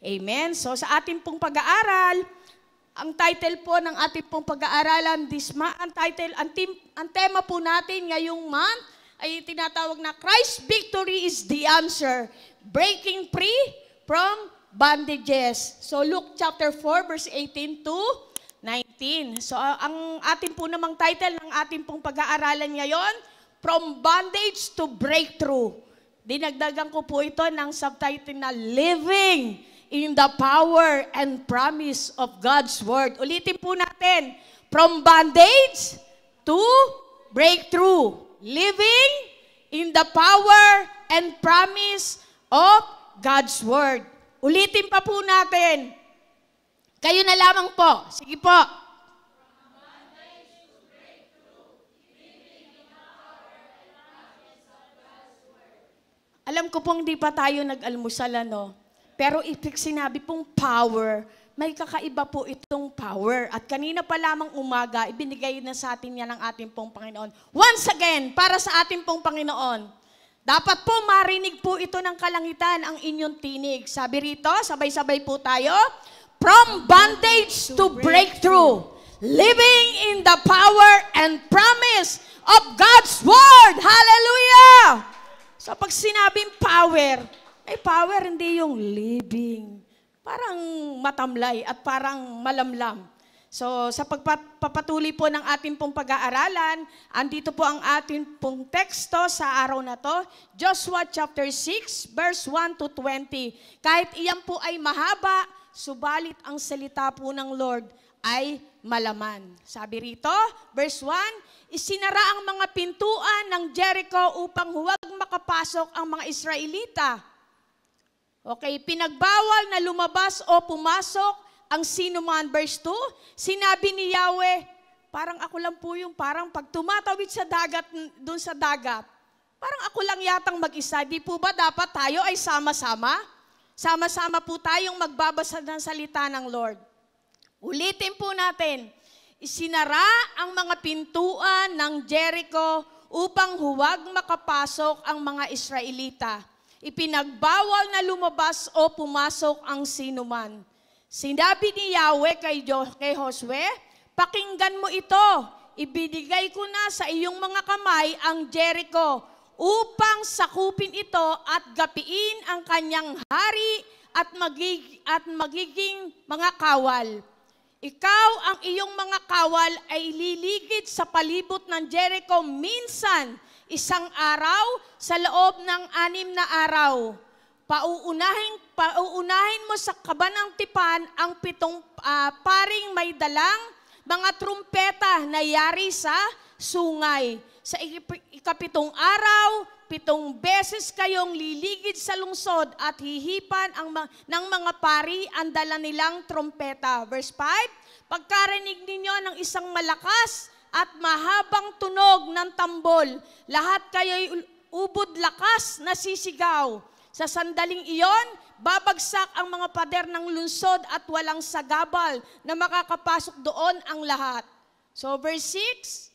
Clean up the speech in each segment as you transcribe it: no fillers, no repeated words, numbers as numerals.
Amen? So sa ating pong pag-aaral, ang title po ng ating pong pag-aaralan, ang tema po natin ngayong month ay tinatawag na Christ's victory is the answer. Breaking free from bondages. So Luke chapter 4 verse 18 to 19. So ang ating po namang title ng ating pong pag-aaralan ngayon, From Bondage to Breakthrough. Dinagdagan ko po ito ng subtitle na Living in the Power and Promise of God's Word. Ulitin po natin, From Bondage to Breakthrough. Living in the Power and Promise of God's Word. Ulitin pa po natin. Kayo na lamang po. Sige po. Alam ko pong di pa tayo nag-almusal, ano? Pero ipig sinabi pong power, may kakaiba po itong power. At kanina pa lamang umaga, ibinigay na sa atin yan ng ating pong Panginoon. Once again, para sa ating pong Panginoon. Dapat po marinig po ito ng kalangitan ang inyong tinig. Sabi rito, sabay-sabay po tayo, From bondage to breakthrough, living in the power and promise of God's Word. Hallelujah! So pag sinabing power, may power, hindi yung living. Parang matamlay at parang malamlam. So sa pagpapatuloy po ng ating pong pag-aaralan, andito po ang ating pong teksto sa araw na to, Joshua chapter 6, verse 1 to 20. Kahit iyan po ay mahaba, subalit ang salita po ng Lord ay malaman. Sabi rito, verse 1, isinara ang mga pintuan ng Jericho upang huwag makapasok ang mga Israelita. Okay, pinagbawal na lumabas o pumasok ang sinuman. Verse 2, sinabi ni Yahweh, parang ako lang po yung parang pag tumatawid sa dagat, dun sa dagat, parang ako lang yatang mag-isa. Di po ba dapat tayo ay sama-sama? Sama-sama po tayong magbabasa ng salita ng Lord. Ulitin po natin, isinara ang mga pintuan ng Jericho upang huwag makapasok ang mga Israelita. Ipinagbawal na lumabas o pumasok ang sinuman. Sinabi ni Yahweh kay Josue, pakinggan mo ito, ibinigay ko na sa iyong mga kamay ang Jericho upang sakupin ito at gapiin ang kanyang hari at magiging mga kawal. Ikaw ang iyong mga kawal ay liligid sa palibot ng Jericho minsan, isang araw sa loob ng 6 na araw. Pauunahin mo sa kabanang tipan ang 7 paring may dalang mga trumpeta na yari sa sungay. Sa ikapitong araw, 7 beses kayong liligid sa lungsod at hihipan ng mga pari ang dala nilang trompeta. Verse 5, pagkarinig ninyo ng isang malakas at mahabang tunog ng tambol, lahat kayo'y ubod lakas na sisigaw. Sa sandaling iyon, babagsak ang mga pader ng lungsod at walang sagabal na makakapasok doon ang lahat. So verse 6,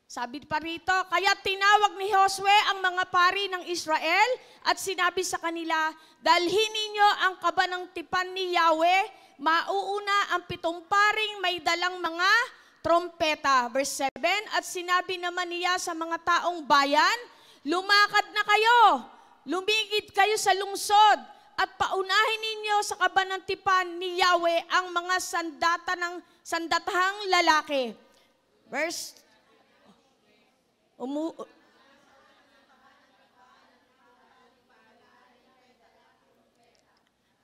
sabi pa rito, kaya tinawag ni Josue ang mga pari ng Israel at sinabi sa kanila, dalhin ninyo ang kabanang tipan ni Yahweh, mauuna ang 7 paring may dalang mga trompeta. Verse 7, at sinabi naman niya sa mga taong bayan, lumakad na kayo, lumigid kayo sa lungsod, at paunahin ninyo sa kabanang tipan ni Yahweh ang mga sandatahang lalaki. Verse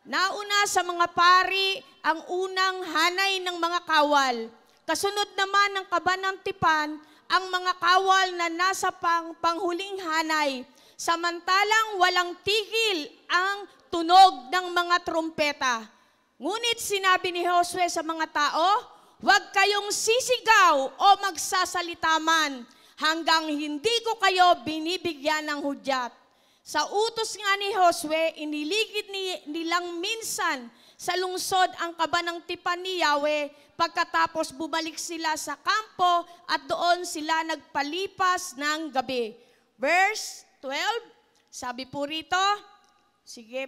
nauna sa mga pari ang unang hanay ng mga kawal. Kasunod naman ng kabanang tipan ang mga kawal na nasa panghuling hanay. Samantalang walang tigil ang tunog ng mga trumpeta. Ngunit sinabi ni Josue sa mga tao, huwag kayong sisigaw o magsasalita man hanggang hindi ko kayo binibigyan ng hudyat. Sa utos nga ni Josue, iniligid nilang minsan sa lungsod ang kabanang tipan ni Yahweh, pagkatapos bumalik sila sa kampo at doon sila nagpalipas ng gabi. Verse 12, sabi po rito, sige,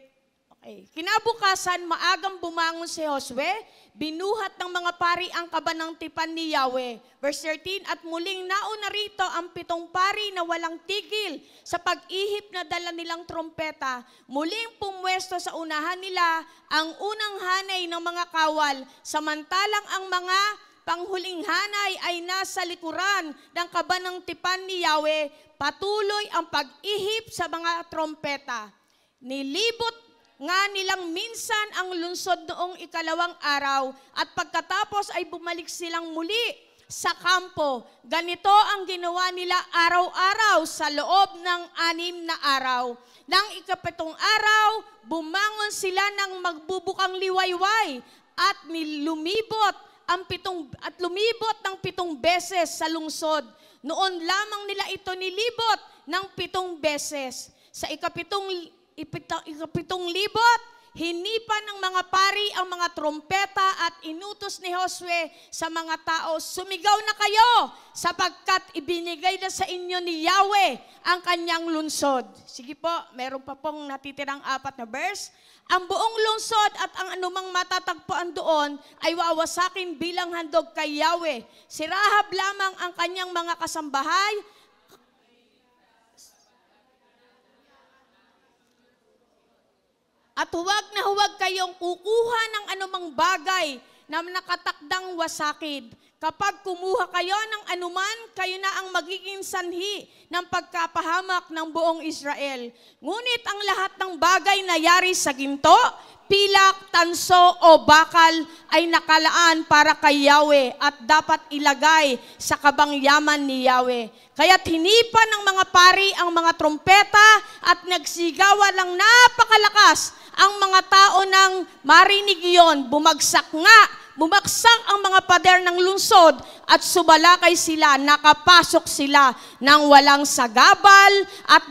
Ay, kinabukasan, maagang bumangon si Josue, binuhat ng mga pari ang kaba ng tipan ni Yahweh. Verse 13, at muling nauna rito ang 7 pari na walang tigil sa pag-ihip na dala nilang trompeta. Muling pumwesto sa unahan nila ang unang hanay ng mga kawal, samantalang ang mga panghuling hanay ay nasa likuran ng kaba ng tipan ni Yahweh. Patuloy ang pag-ihip sa mga trompeta. Nilibot nga nilang minsan ang lungsod noong 2 araw at pagkatapos ay bumalik silang muli sa kampo. Ganito ang ginawa nila araw-araw sa loob ng 6 na araw. Nang 7 araw, bumangon sila ng magbubukang liwayway at lumibot ng 7 beses sa lungsod. Noon lamang nila ito nilibot ng 7 beses. Sa ikapitong libot, hinipa ng mga pari ang mga trompeta at inutos ni Josue sa mga tao, sumigaw na kayo sapagkat ibinigay na sa inyo ni Yahweh ang kanyang lungsod. Sige po, meron pa pong natitirang 4 na verse. Ang buong lungsod at ang anumang matatagpuan doon ay wawasakin bilang handog kay Yahweh. Si Rahab lamang ang kanyang mga kasambahay. At huwag kayong kukuha ng anumang bagay na nakatakdang wasakin. Kapag kumuha kayo ng anuman, kayo na ang magiging sanhi ng pagkapahamak ng buong Israel. Ngunit ang lahat ng bagay na yari sa ginto, pilak, tanso o bakal ay nakalaan para kay Yahweh at dapat ilagay sa kabangyaman ni Yahweh. Kaya't hinipan ng mga pari ang mga trompeta at nagsigawan ng napakalakas ang mga tao nang marinig iyon. Bumagsak ang mga pader ng lungsod at subalakay sila, nakapasok sila ng walang sagabal at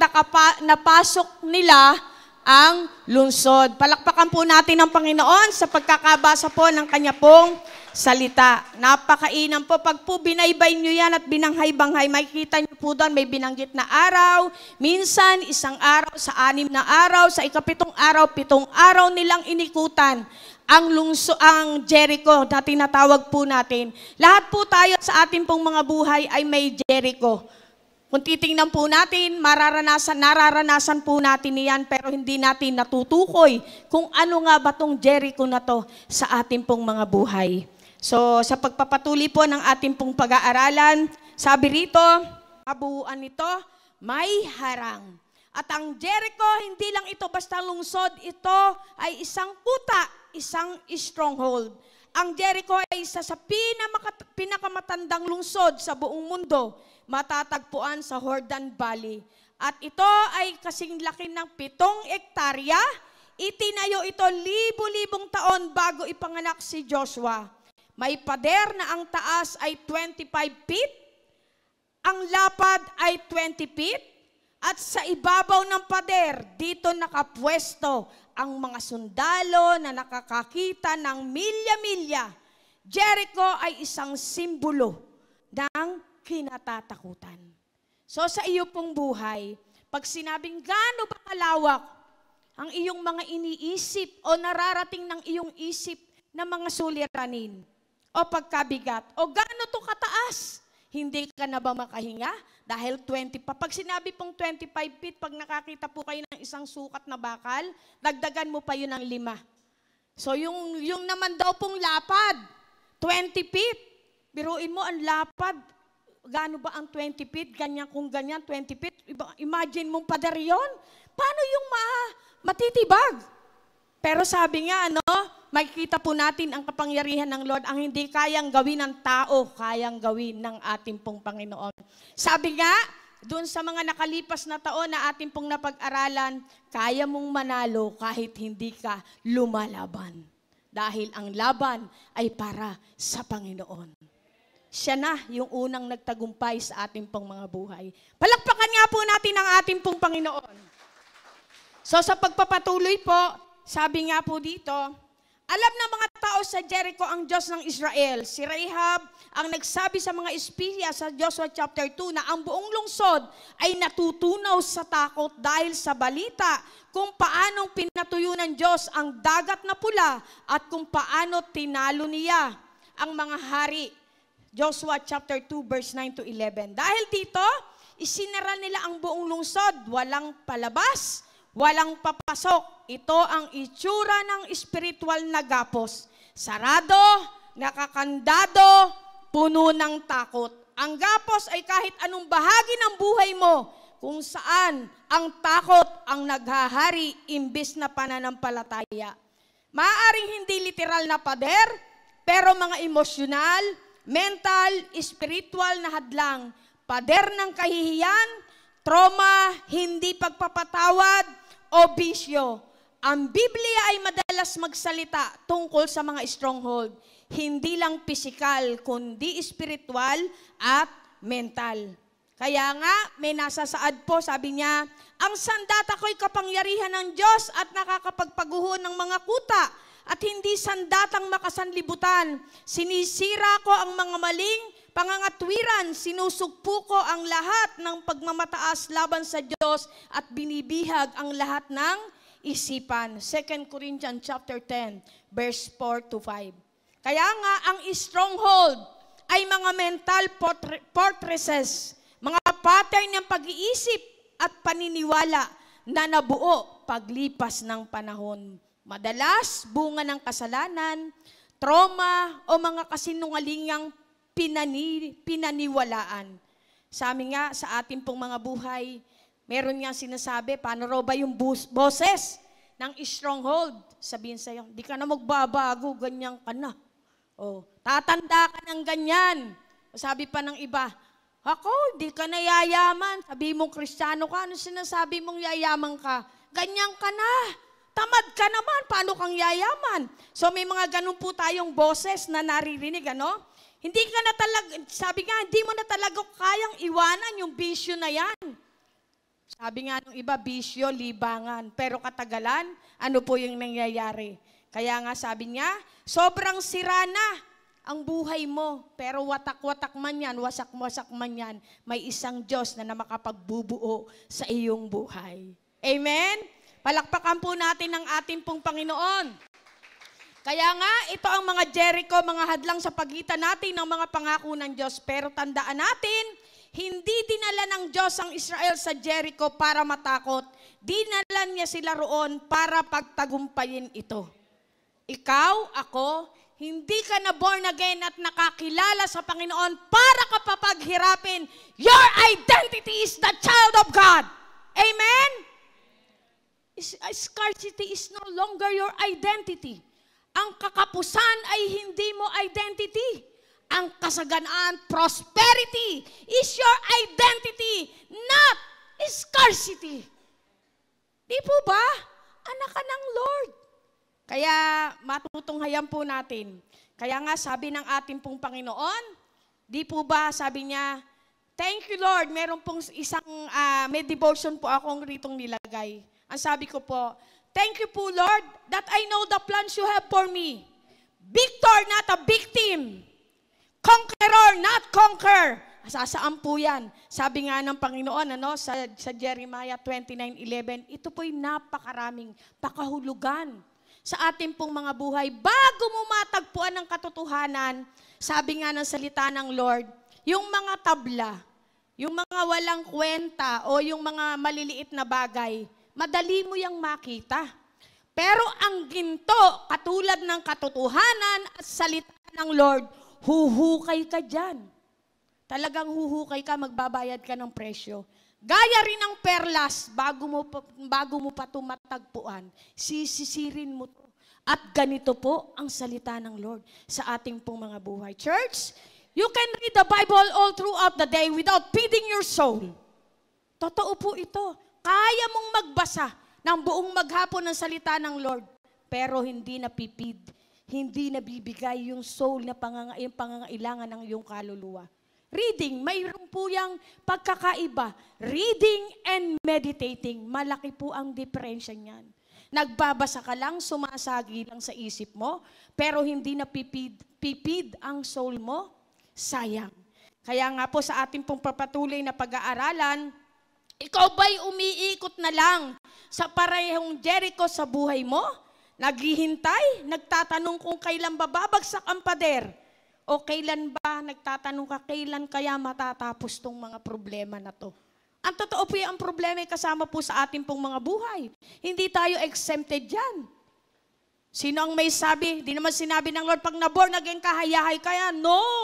napasok nila ang lungsod. Palakpakan po natin ang Panginoon sa pagkakabasa po ng kanya pong salita. Napakainam po. Pag po binaybay nyo yan at binanghay-banghay, makikita nyo po doon may binanggit na araw. Minsan, 1 araw, sa 6 na araw, sa 7 araw, 7 araw nilang inikutan ang Jericho na tinatawag po natin. Lahat po tayo sa ating pong mga buhay ay may Jericho. Kung titingnan po natin, nararanasan po natin iyan, pero hindi natin natutukoy kung ano nga ba tong Jericho na to sa ating pong mga buhay. So, sa pagpapatuloy po ng ating pong pag-aaralan, sabi rito, kabuuan nito, may harang. At ang Jericho, hindi lang ito basta lungsod, ito ay isang kuta, isang stronghold. Ang Jericho ay isa sa pinakamatandang lungsod sa buong mundo, matatagpuan sa Jordan Valley. At ito ay kasing laki ng 7 hektarya. Itinayo ito libo-libong taon bago ipanganak si Joshua. May pader na ang taas ay 25 feet, ang lapad ay 20 feet, at sa ibabaw ng pader, dito nakapwesto ang mga sundalo na nakakakita ng milya-milya. Jericho ay isang simbolo ng kinatatakutan. So sa iyo pong buhay, pag sinabing gaano ba kalawak ang iyong mga iniisip o nararating ng iyong isip na mga suliranin o pagkabigat o gaano to kataas, hindi ka na ba makahinga? Dahil 20 pa. Pag sinabi pong 25 feet, pag nakakita po kayo ng isang sukat na bakal, dagdagan mo pa yun ng 5. So yung naman daw pong lapad, 20 feet. Biruin mo ang lapad. Gaano ba ang 20 feet? Ganyan kung ganyan, 20 feet. Imagine mong pader yun. Paano yung matitibag? Pero sabi nga, makikita po natin ang kapangyarihan ng Lord, ang hindi kayang gawin ng tao, kayang gawin ng ating pong Panginoon. Sabi nga, doon sa mga nakalipas na taon na ating pong napag-aralan, kaya mong manalo kahit hindi ka lumalaban. Dahil ang laban ay para sa Panginoon. Siya na yung unang nagtagumpay sa ating pong mga buhay. Palakpakan nga po natin ang ating pong Panginoon. So sa pagpapatuloy po, sabi nga po dito, Alam ng mga tao sa Jericho ang Diyos ng Israel. Si Rahab ang nagsabi sa mga espiya sa Joshua chapter 2 na ang buong lungsod ay natutunaw sa takot dahil sa balita kung paanong pinatuyo ng Diyos ang dagat na pula at kung paano tinalo niya ang mga hari. Joshua chapter 2 verse 9 to 11. Dahil dito, isinara nila ang buong lungsod, walang palabas, walang papasok. Ito ang itsura ng espiritual na gapos. Sarado, nakakandado, puno ng takot. Ang gapos ay kahit anong bahagi ng buhay mo kung saan ang takot ang naghahari imbis na pananampalataya. Maaaring hindi literal na pader, pero mga emosyonal, mental, spiritual na hadlang, pader ng kahihiyan, trauma, hindi pagpapatawad, o bisyo. Ang Biblia ay madalas magsalita tungkol sa mga stronghold. Hindi lang pisikal, kundi spiritual at mental. Kaya nga, may nasa saad po, sabi niya, ang sandata ko'y kapangyarihan ng Diyos at nakakapagpaguho ng mga kuta at hindi sandatang makasanlibutan. Sinisira ko ang mga maling pangangatwiran, sinusugpo ko ang lahat ng pagmamataas laban sa Diyos at binibihag ang lahat ng isipan. 2 Corinthians chapter 10, verse 4 to 5. Kaya nga, ang stronghold ay mga mental fortresses, mga pattern ng pag-iisip at paniniwala na nabuo paglipas ng panahon. Madalas, bunga ng kasalanan, trauma o mga kasinungalingang pinaniwalaan. Sa amin nga, sa ating pong mga buhay, meron nga sinasabi, paano raw ba yung boses ng stronghold? Sabihin sa'yo, di ka na magbabago, ganyan ka na. O, tatanda ka ng ganyan. Sabi pa ng iba, ako, di ka na yayaman. Sabi mong Kristiyano ka, ano sinasabi mong yayaman ka? Ganyan ka na. Tamad ka naman, paano kang yayaman? So may mga ganun po tayong boses na naririnig, ano? Hindi ka na talaga, sabi nga, hindi mo na talaga kayang iwanan yung bisyo na yan. Sabi nga nung iba, bisyo, libangan. Pero katagalan, ano po yung nangyayari? Kaya nga sabi niya, sobrang sira na ang buhay mo. Pero watak-watak man yan, wasak-wasak man yan, may isang Diyos na makapagbubuo sa iyong buhay. Amen? Palakpakan po natin ang ating pong Panginoon. Kaya nga, ito ang mga Jericho, mga hadlang sa pagitan natin ng mga pangako ng Diyos. Pero tandaan natin, hindi dinala ng Diyos ang Israel sa Jericho para matakot. Dinala niya sila roon para pagtagumpayin ito. Ikaw, ako, hindi ka na born again at nakakilala sa Panginoon para ka papaghirapin. Your identity is the child of God. Amen? Scarcity is no longer your identity. Ang kakapusan ay hindi mo identity. Ang kasaganaan, prosperity, is your identity, not scarcity. Di po ba? Anak ka ng Lord. Kaya matutunghayan po natin. Kaya nga sabi ng ating pong Panginoon, di po ba sabi niya, thank you Lord, meron pong isang, may devotion po akong ritong nilagay. Ang sabi ko po, thank you po, Lord, that I know the plans you have for me. Victor, not a victim. Conqueror, not conquer. Sasaan po yan? Sabi nga ng Panginoon sa Jeremiah 29:11, ito po'y napakaraming pakahulugan sa ating pong mga buhay. Bago mo matagpuan ng katotohanan, sabi nga ng salita ng Lord, yung mga tabla, yung mga walang kwenta o yung mga maliliit na bagay, madali mo yang makita. Pero ang ginto, katulad ng katotohanan at salita ng Lord, huhukay ka dyan. Talagang huhukay ka, magbabayad ka ng presyo. Gaya rin ng perlas, bago mo pa ito matagpuan, sisisirin mo to. At ganito po ang salita ng Lord sa ating pong mga buhay. Church, you can read the Bible all throughout the day without feeding your soul. Totoo po ito. Kaya mong magbasa ng buong maghapon ng salita ng Lord, pero hindi napipid, hindi nabibigay yung soul na yung pangangailangan ng iyong kaluluwa. Reading, mayroon po yung pagkakaiba. Reading and meditating, malaki po ang diferensya niyan. Nagbabasa ka lang, sumasagi lang sa isip mo, pero hindi na pipid ang soul mo? Sayang. Kaya nga po sa ating pong papatuloy na pag-aaralan, ikaw ba'y umiikot na lang sa parehong Jericho sa buhay mo? Naghihintay? Nagtatanong kung kailan ba babagsak ang pader? O kailan ba nagtatanong ka, kailan kaya matatapos tong mga problema na to? Ang totoo po yung problema ay kasama po sa ating pong mga buhay. Hindi tayo exempted dyan. Sino ang may sabi? Di naman sinabi ng Lord, pag na-born again ka, hayahay kaya? No!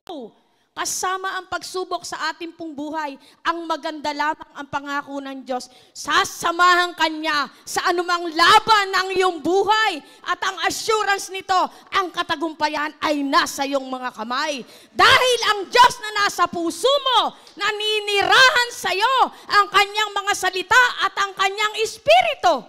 Kasama ang pagsubok sa ating pong buhay, ang maganda lamang ang pangako ng Diyos. Sasamahan Kanya sa anumang laban ng iyong buhay. At ang assurance nito, ang katagumpayan ay nasa iyong mga kamay. Dahil ang Diyos na nasa puso mo, naninirahan sa iyo ang Kanyang mga salita at ang Kanyang Espiritu.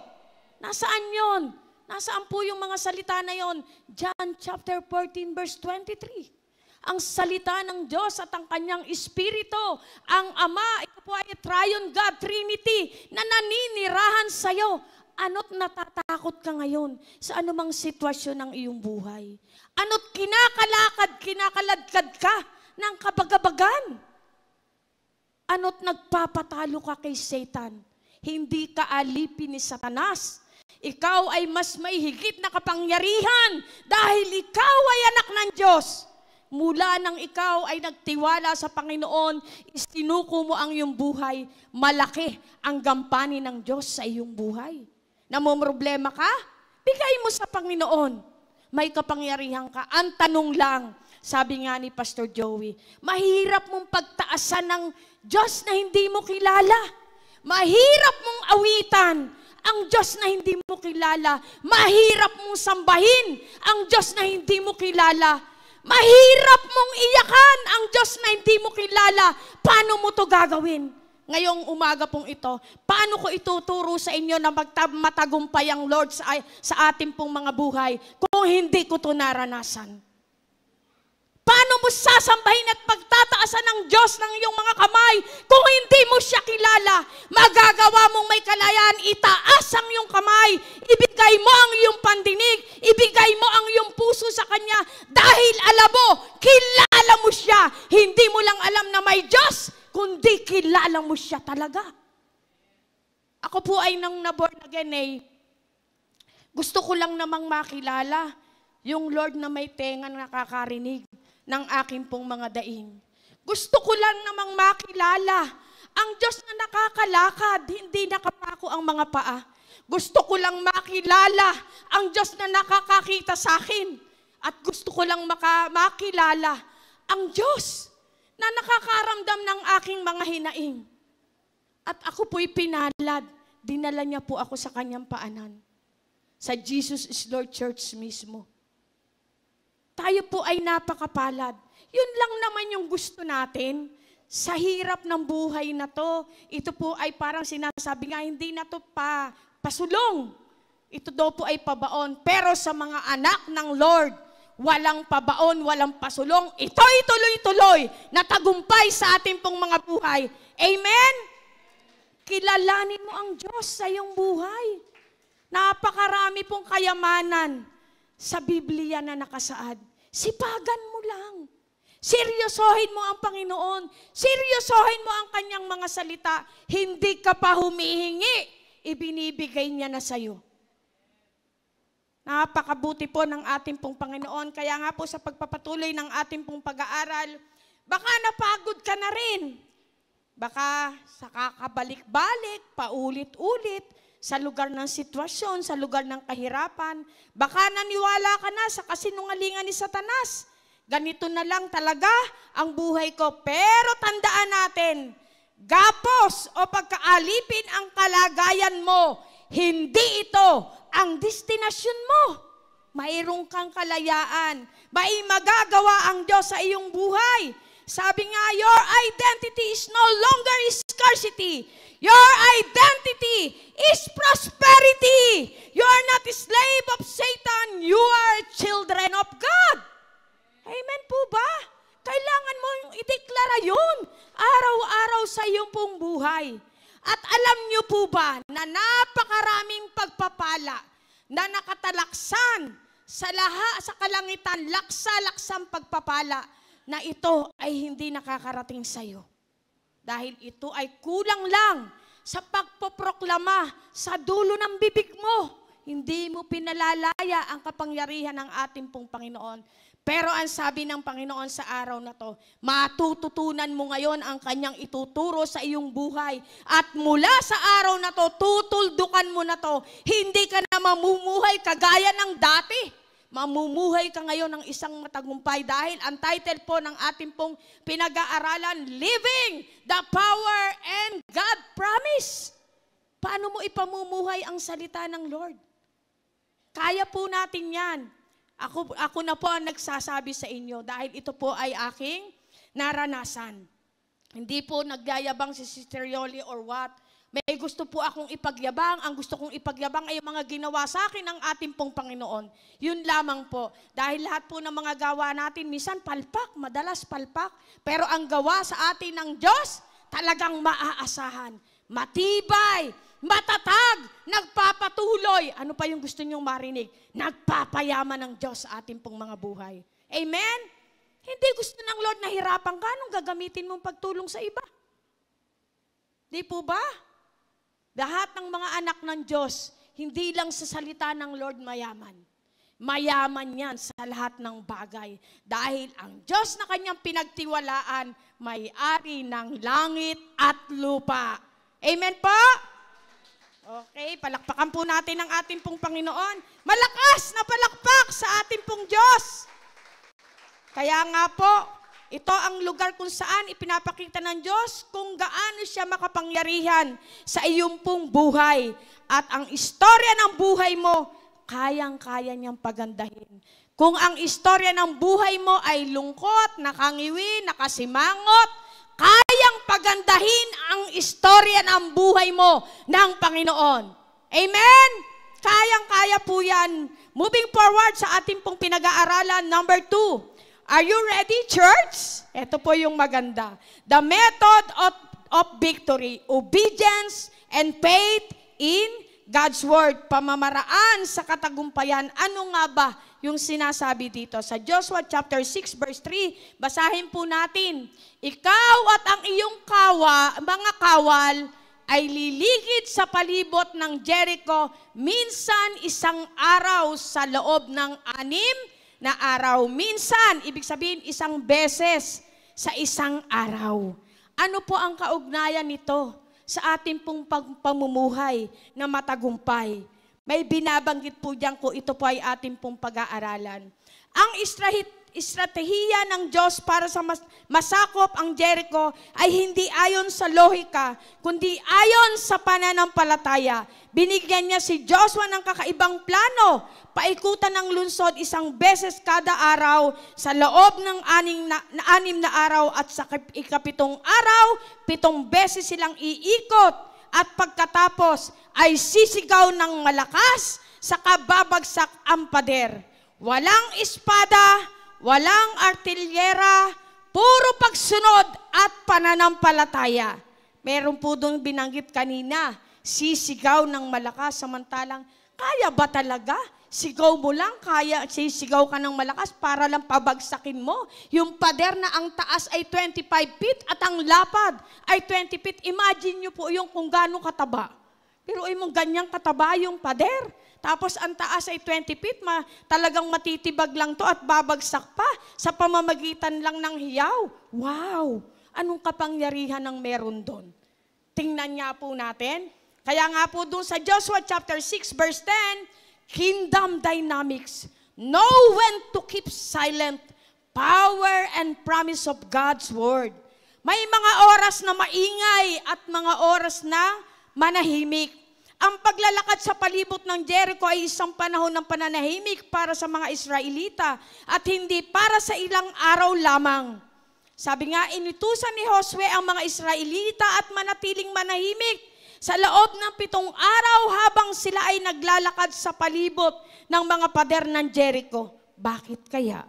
Nasaan yun? Nasaan po yung mga salita na yon? John chapter 14 verse 23. Ang salita ng Diyos at ang Kanyang Espiritu, ang Ama, ito po ay Triune God, Trinity, na naninirahan sa iyo. Ano't natatakot ka ngayon sa anumang sitwasyon ng iyong buhay? Ano't kinakaladkad ka ng kabagabagan? Ano't nagpapatalo ka kay Satan? Hindi ka alipin ni Satanas. Ikaw ay mas may higit na kapangyarihan dahil ikaw ay anak ng Diyos. Mula nang ikaw ay nagtiwala sa Panginoon, isinuko mo ang iyong buhay, malaki ang gampanin ng Diyos sa iyong buhay. Namomroblema ka? Bigay mo sa Panginoon. May kapangyarihan ka. Ang tanong lang, sabi nga ni Pastor Joey, mahirap mong pagtaasan ng Diyos na hindi mo kilala. Mahirap mong awitan ang Diyos na hindi mo kilala. Mahirap mong sambahin ang Diyos na hindi mo kilala. Mahirap mong iyakan ang Diyos na hindi mo kilala. Paano mo to gagawin? Ngayong umaga pong ito, paano ko ituturo sa inyo na matagumpay ang Lord sa ating pong mga buhay kung hindi ko to naranasan? Paano mo sasambahin at pagtataasan ng Diyos ng iyong mga kamay kung hindi mo siya kilala? Magagawa mong may kalayaan, itaas ang iyong kamay, ibigay mo ang iyong pandinig, ibigay mo ang iyong puso sa Kanya dahil alam mo, kilala mo siya. Hindi mo lang alam na may Diyos, kundi kilala mo siya talaga. Ako po ay nang na-born again gusto ko lang namang makilala yung Lord na may tenga na nakakarinig ng aking pong mga daing. Gusto ko lang namang makilala ang Diyos na nakakalakad, hindi nakapako ang mga paa. Gusto ko lang makilala ang Diyos na nakakakita sa akin. At gusto ko lang makilala ang Diyos na nakakaramdam ng aking mga hinaing. At ako po'y pinalad. Dinala niya po ako sa Kanyang paanan. Sa Jesus is Lord Church mismo. Tayo po ay napakapalad. Yun lang naman yung gusto natin. Sa hirap ng buhay na to, ito po ay parang sinasabi nga, hindi na to pasulong. Ito daw po ay pabaon. Pero sa mga anak ng Lord, walang pabaon, walang pasulong. Ito'y tuloy-tuloy na tagumpay sa ating pong mga buhay. Amen? Kilalanin mo ang Diyos sa iyong buhay. Napakarami pong kayamanan sa Biblia na nakasaad. Sipagan mo lang. Seryosohin mo ang Panginoon. Seryosohin mo ang Kanyang mga salita. Hindi ka pa humihingi. Ibinibigay niya na sa'yo. Napakabuti po ng ating pong Panginoon. Kaya nga po sa pagpapatuloy ng ating pong pag-aaral, baka napagod ka na rin. Baka sa kakabalik-balik, paulit-ulit, sa lugar ng sitwasyon, sa lugar ng kahirapan. Baka naniwala ka na sa kasinungalingan ni Satanas. Ganito na lang talaga ang buhay ko. Pero tandaan natin, gapos o pagkaalipin ang kalagayan mo, hindi ito ang destinasyon mo. Mayroon kang kalayaan. May magagawa ang Diyos sa iyong buhay. Sabi nga, your identity is no longer scarcity. Your identity is prosperity. You are not a slave of Satan. You are children of God. Amen po ba? Kailangan mo ideklara yun araw-araw sa iyong pong buhay. At alam niyo po ba na napakaraming pagpapala na nakatalaksan sa kalangitan, laksa-laksang pagpapala na ito ay hindi nakakarating sa iyo. Dahil ito ay kulang lang sa pagpoproklama sa dulo ng bibig mo. Hindi mo pinalalaya ang kapangyarihan ng ating pong Panginoon. Pero ang sabi ng Panginoon sa araw na to, matututunan mo ngayon ang kanyang ituturo sa iyong buhay. At mula sa araw na to, tutuldukan mo na to. Hindi ka na mamumuhay kagaya ng dati. Mamumuhay ka ngayon ng isang matagumpay dahil ang title po ng ating pong pinag-aaralan, Living the Power and God Promise. Paano mo ipamumuhay ang salita ng Lord? Kaya po natin yan. Ako na po ang nagsasabi sa inyo dahil ito po ay aking naranasan. Hindi po nagyayabang si Sister Yoli or what. May gusto po akong ipagyabang. Ang gusto kong ipagyabang ay mga ginawa sa akin ng ating pong Panginoon. Yun lamang po. Dahil lahat po ng mga gawa natin, minsan palpak, madalas palpak. Pero ang gawa sa atin ng Diyos, talagang maaasahan. Matibay, matatag, nagpapatuloy. Ano pa yung gusto niyong marinig? Nagpapayaman ng Diyos sa ating pong mga buhay. Amen? Hindi gusto ng Lord na hirapan ka nung gagamitin mong pagtulong sa iba. Di po ba? Lahat ng mga anak ng Diyos, hindi lang sa salita ng Lord mayaman. Mayaman yan sa lahat ng bagay. Dahil ang Diyos na kanyang pinagtiwalaan, may-ari ng langit at lupa. Amen po? Okay, palakpakan po natin ang ating pong Panginoon. Malakas na palakpak sa ating pong Diyos. Kaya nga po, ito ang lugar kung saan ipinapakita ng Diyos kung gaano siya makapangyarihan sa iyong pong buhay. At ang istorya ng buhay mo, kayang-kaya niyang pagandahin. Kung ang istorya ng buhay mo ay lungkot, nakangiwi, nakasimangot, kayang pagandahin ang istorya ng buhay mo ng Panginoon. Amen? Kayang-kaya po yan. Moving forward sa ating pong pinag-aaralan, number 2. Are you ready, church? Ito po yung maganda. The method of victory, obedience and faith in God's Word. Pamamaraan sa katagumpayan. Ano nga ba yung sinasabi dito? Sa Joshua chapter 6 verse 3, basahin po natin. Ikaw at ang iyong mga kawal ay liligid sa palibot ng Jericho minsan isang araw sa loob ng 6 na araw. Minsan, ibig sabihin, isang beses sa isang araw. Ano po ang kaugnayan nito sa ating pong pamumuhay na matagumpay? May binabanggit po diyan ko, ito po ay ating pong pag-aaralan. Ang estratehiya ng Diyos para sa masakop ang Jericho ay hindi ayon sa lohika, kundi ayon sa pananampalataya. Binigyan niya si Joshua ng kakaibang plano, paikutan ng lungsod isang beses kada araw sa loob ng 6 na araw at sa ikapitong araw, 7 beses silang iikot at pagkatapos ay sisigaw ng malakas sa kababagsak ang pader. Walang espada, walang artilyera, puro pagsunod at pananampalataya. Meron po doon binanggit kanina, sisigaw ng malakas samantalang, kaya ba talaga? Sigaw mo lang, kaya sisigaw ka ng malakas para lang pabagsakin mo. Yung pader na ang taas ay 25 feet at ang lapad ay 20 feet. Imagine nyo po yung kung gaano kataba. Pero ay mong ganyang kataba yung pader. Tapos ang taas ay 20 feet, talagang matitibag lang to at babagsak pa sa pamamagitan lang ng hiyaw. Wow! Anong kapangyarihan ang meron doon? Tingnan nga po natin. Kaya nga po doon sa Joshua chapter 6 verse 10, kingdom dynamics. Know when to keep silent. Power and promise of God's word. May mga oras na maingay at mga oras na manahimik. Ang paglalakad sa palibot ng Jericho ay isang panahon ng pananahimik para sa mga Israelita at hindi para sa ilang araw lamang. Sabi nga, inutusan ni Josue ang mga Israelita at manatiling manahimik sa loob ng 7 araw habang sila ay naglalakad sa palibot ng mga pader ng Jericho. Bakit kaya?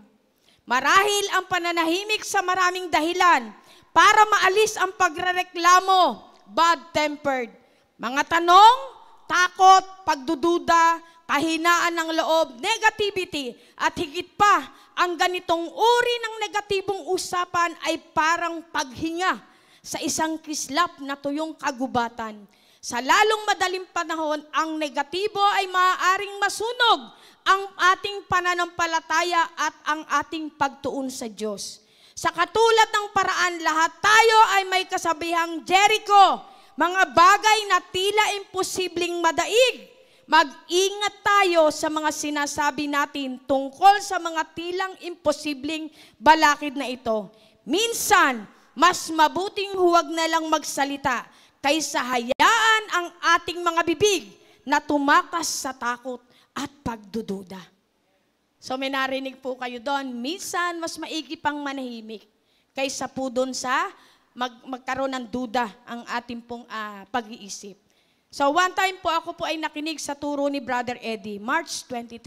Marahil ang pananahimik sa maraming dahilan para maalis ang pagrereklamo, bad-tempered. Mga tanong, takot, pagdududa, kahinaan ng loob, negativity, at higit pa, ang ganitong uri ng negatibong usapan ay parang paghinga sa isang kislap na tuyong kagubatan. Sa lalong madaling panahon, ang negatibo ay maaaring masunog ang ating pananampalataya at ang ating pagtuon sa Diyos. Sa katulad ng paraan, lahat tayo ay may kasabihang Jericho, mga bagay na tila imposibleng madaig. Mag-ingat tayo sa mga sinasabi natin tungkol sa mga tilang imposibleng balakid na ito. Minsan, mas mabuting huwag na lang magsalita kaysa hayaan ang ating mga bibig na tumakas sa takot at pagdududa. So may narinig po kayo doon, minsan mas maigi pang manahimik kaysa po doon sa magkaroon ng duda ang ating pong pag-iisip. So one time po ako po ay nakinig sa turo ni Brother Eddie, March 26,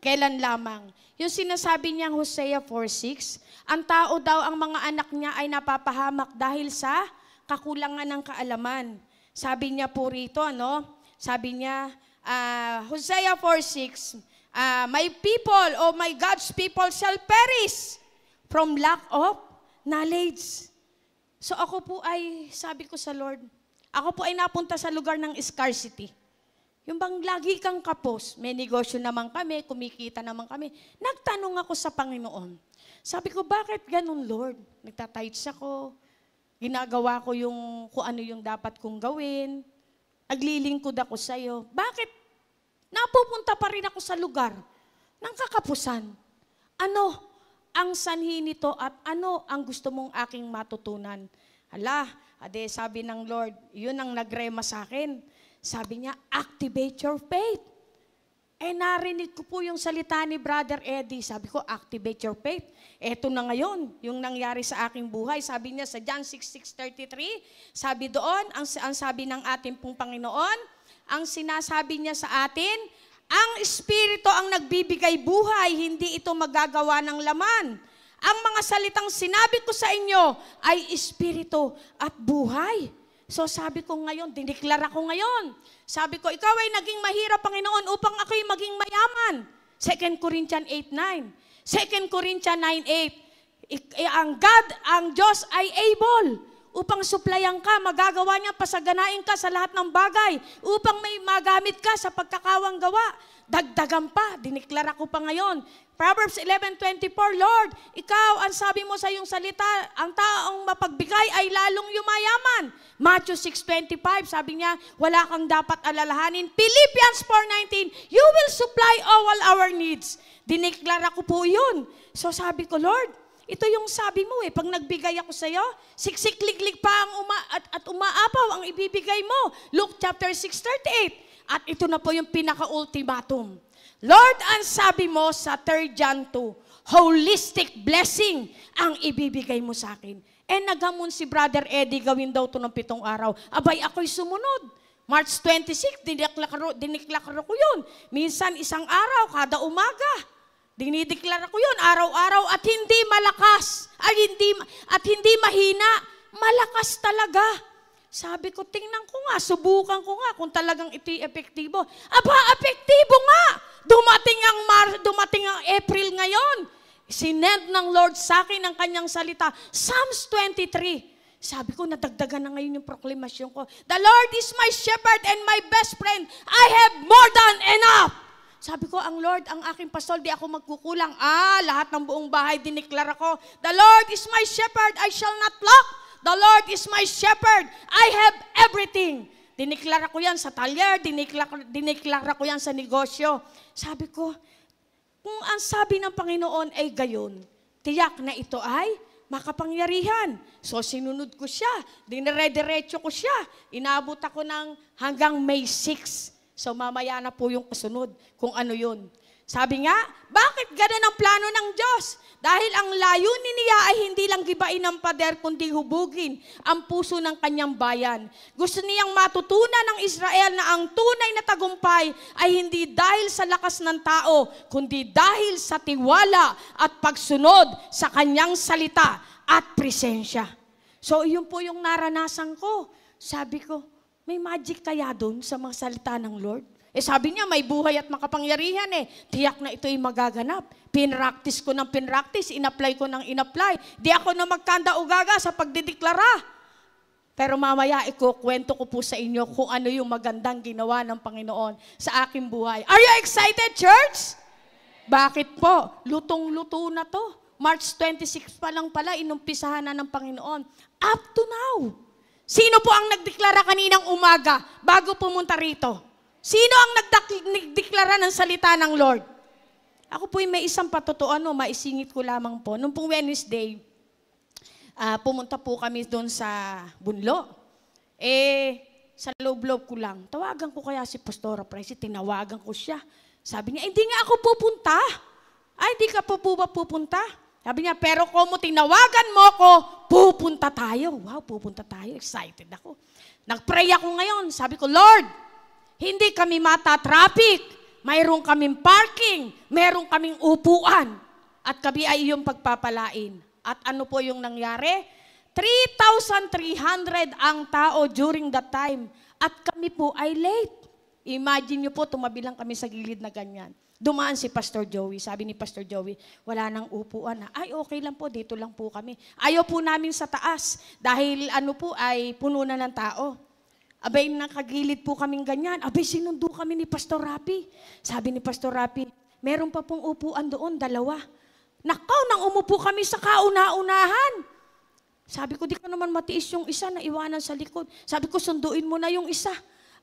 kailan lamang. Yung sinasabi niyang Hosea 4:6, ang tao daw, ang mga anak niya ay napapahamak dahil sa kakulangan ng kaalaman. Sabi niya po rito, sabi niya, Hosea 4:6, my people, oh my God's people shall perish from lack of knowledge. So ako po ay, sabi ko sa Lord, ako po ay napunta sa lugar ng scarcity. Yung bang lagi kang kapos, may negosyo naman kami, kumikita naman kami. Nagtanong ako sa Panginoon. Sabi ko, bakit ganun, Lord? Nagtatights ako, ginagawa ko yung kung ano yung dapat kong gawin, naglilingkod ako sa'yo. Bakit napupunta pa rin ako sa lugar ng kakapusan? Ano ang sanhi nito at ano ang gusto mong aking matutunan? Sabi ng Lord, yun ang nagrema sa akin. Sabi niya, activate your faith. Narinig ko po yung salita ni Brother Eddie. Sabi ko, activate your faith. Eto na ngayon, yung nangyari sa aking buhay. Sabi niya sa John 6:33, sabi doon, ang sabi ng ating pong Panginoon, ang sinasabi niya sa atin, ang Espiritu ang nagbibigay buhay, hindi ito magagawa ng laman. Ang mga salitang sinabi ko sa inyo ay Espiritu at buhay. So sabi ko ngayon, diniklara ko ngayon. Sabi ko, ikaw ay naging mahirap, Panginoon, upang ako'y maging mayaman. 2 Corinthians 8:9. 2 Corinthians 9:8. Ang Diyos ay able upang supplyan ka, magagawa niya, pasaganain ka sa lahat ng bagay, upang may magamit ka sa pagkakawang gawa. Dagdagan pa, diniklara ko pa ngayon. Proverbs 11:24, Lord, ikaw, ang sabi mo sa iyong salita, ang taong mapagbigay ay lalong yumayaman. Matthew 6:25, sabi niya, wala kang dapat alalahanin. Philippians 4:19, you will supply all our needs. Diniklara ko po yun. So sabi ko, Lord, ito yung sabi mo pag nagbigay ako sa iyo, siksik-liglig pa at umaapaw ang ibibigay mo. Luke chapter 6:38. At ito na po yung pinaka-ultimatum. Lord, ang sabi mo sa 3 John 2, holistic blessing ang ibibigay mo sa akin. Naghamon si Brother Eddie, gawin daw ito ng 7 araw. Abay, ako'y sumunod. March 26, diniklara ko yun. Minsan, isang araw, kada umaga. Dinideklara ko yun, araw-araw, at hindi malakas, at hindi mahina, malakas talaga. Sabi ko, tingnan ko nga, subukan ko nga kung talagang ito'y epektibo. Aba, epektibo nga! Dumating ang April ngayon. Sinend ng Lord sa akin ang kanyang salita. Psalms 23. Sabi ko, nadagdagan na ngayon yung proklamasyon ko. The Lord is my shepherd and my best friend. I have more than enough. Sabi ko, ang Lord, ang aking pastor, di ako magkukulang. Lahat ng buong bahay diniklara ko. The Lord is my shepherd, I shall not lack. The Lord is my shepherd, I have everything. Diniklara ko yan sa talyer, diniklara ko yan sa negosyo. Sabi ko, kung ang sabi ng Panginoon ay gayon, tiyak na ito ay makapangyarihan. So sinunod ko siya, dinire-diretso ko siya. Inabot ako ng hanggang May 6. So mamaya na po yung kasunod kung ano yun. Sabi nga, bakit ganun ang plano ng Diyos? Dahil ang layunin niya ay hindi lang gibain ng pader, kundi hubugin ang puso ng kanyang bayan. Gusto niyang matutunan ng Israel na ang tunay na tagumpay ay hindi dahil sa lakas ng tao, kundi dahil sa tiwala at pagsunod sa kanyang salita at presensya. So, yun po yung naranasan ko. Sabi ko, May magic kaya doon sa mga salita ng Lord? Sabi niya, may buhay at makapangyarihan Tiyak na ito'y magaganap. Pinractice ko ng pinractice, inapply ko ng inapply. Di ako na magkanda-ugaga sa pagdideklara. Pero mamaya, ikukwento ko po sa inyo kung ano yung magandang ginawa ng Panginoon sa aking buhay. Are you excited, church? Bakit po? Lutong-luto na to. March 26 pa lang pala, inumpisahan na ng Panginoon. Up to now. Sino po ang nagdeklara kaninang umaga bago pumunta rito? Sino ang nagdeklara ng salita ng Lord? Ako po may isang patutuan, maisingit ko lamang po. Noong pong Wednesday, pumunta po kami doon sa Bunlo. Sa loob-loob ko lang, tawagan ko kaya si Pastora Presi, tinawagan ko siya. Sabi niya, hindi nga ako pupunta. Ay, hindi ka po ba pupunta? Sabi niya, pero kung tinawagan mo ko, pupunta tayo. Wow, pupunta tayo. Excited ako. Nag-pray ako ngayon. Sabi ko, Lord, hindi kami mata-traffic. Mayroon kaming parking. Mayroon kaming upuan. At kami ay iyong pagpapalain. At ano po yung nangyari? 3,300 ang tao during that time. At kami po ay late. Imagine nyo po, tumabi lang kami sa gilid na ganyan. Dumaan si Pastor Joey. Sabi ni Pastor Joey, wala nang upuan. Ay, okay lang po, dito lang po kami. Ayaw po namin sa taas dahil ano po ay puno na ng tao. Abay, nakagilid po kaming ganyan. Abay, sinundo kami ni Pastor Rapi. Sabi ni Pastor Rapi, meron pa pong upuan doon, 2. Nakaw, nang umupo kami sa kauna-unahan. Sabi ko, di ko naman matiis yung isa na iwanan sa likod. Sabi ko, sunduin mo na yung isa.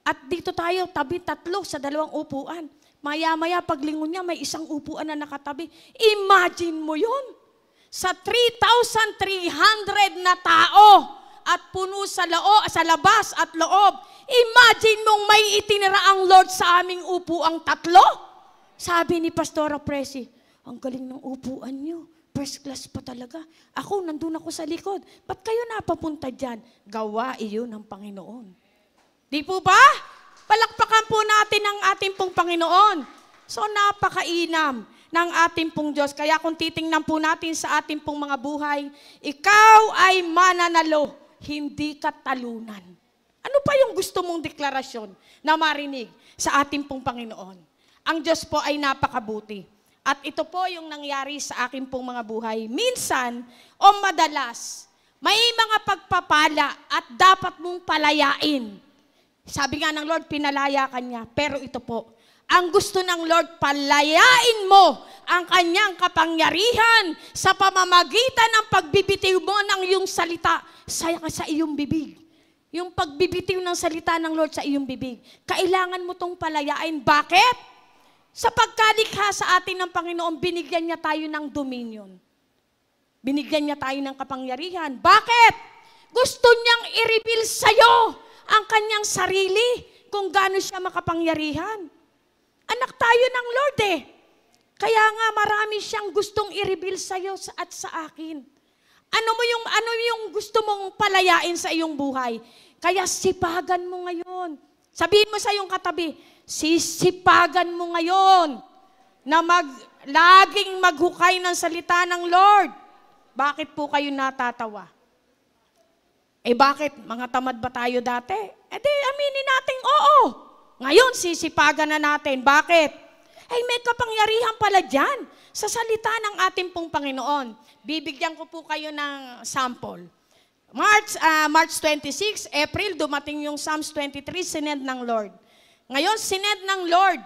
At dito tayo, tabi 3 sa 2 upuan. Maya-maya, paglingon niya, may isang upuan na nakatabi. Imagine mo yun. Sa 3,300 na tao at puno sa labas at loob. Imagine mong may itinira ang Lord sa aming upuang 3. Sabi ni Pastora Presi, ang galing ng upuan niyo. First class pa talaga. Ako, nandun ako sa likod. Ba't kayo napapunta dyan? Gawa iyon ng Panginoon. Di po ba? Palakpakan po natin ang ating pong Panginoon. So napakainam ng ating pong Diyos. Kaya kung titingnan po natin sa ating pong mga buhay, ikaw ay mananalo, hindi ka talunan. Ano pa yung gusto mong deklarasyon na marinig sa ating pong Panginoon? Ang Diyos po ay napakabuti. At ito po yung nangyari sa aking pong mga buhay. Minsan o madalas, may mga pagpapala at dapat mong palayain. Sabi nga ng Lord, pinalaya ka niya. Pero ito po, ang gusto ng Lord, palayain mo ang kanyang kapangyarihan sa pamamagitan ng pagbibitiw mo ng iyong salita sa iyong bibig. Yung pagbibitiw ng salita ng Lord sa iyong bibig. Kailangan mo tong palayain. Bakit? Sa pagkalikha sa atin ng Panginoon, binigyan niya tayo ng dominion. Binigyan niya tayo ng kapangyarihan. Bakit? Gusto niyang i-reveal sa'yo ang kanyang sarili kung gaano siya makapangyarihan. Anak tayo ng Lord Kaya nga marami siyang gustong i-reveal sa'yo at sa akin. Ano yung gusto mong palayain sa iyong buhay? Kaya sipagan mo ngayon. Sabihin mo sa iyong katabi, sisipagan mo ngayon na laging maghukay ng salita ng Lord. Bakit po kayo natatawa? Bakit? Mga tamad ba tayo dati? Di aminin natin, oo. Ngayon, sisipagan na natin. Bakit? May kapangyarihan pala dyan sa salita ng ating pong Panginoon. Bibigyan ko po kayo ng sample. March 26, April, dumating yung Psalms 23, sinend ng Lord. Ngayon, sinend ng Lord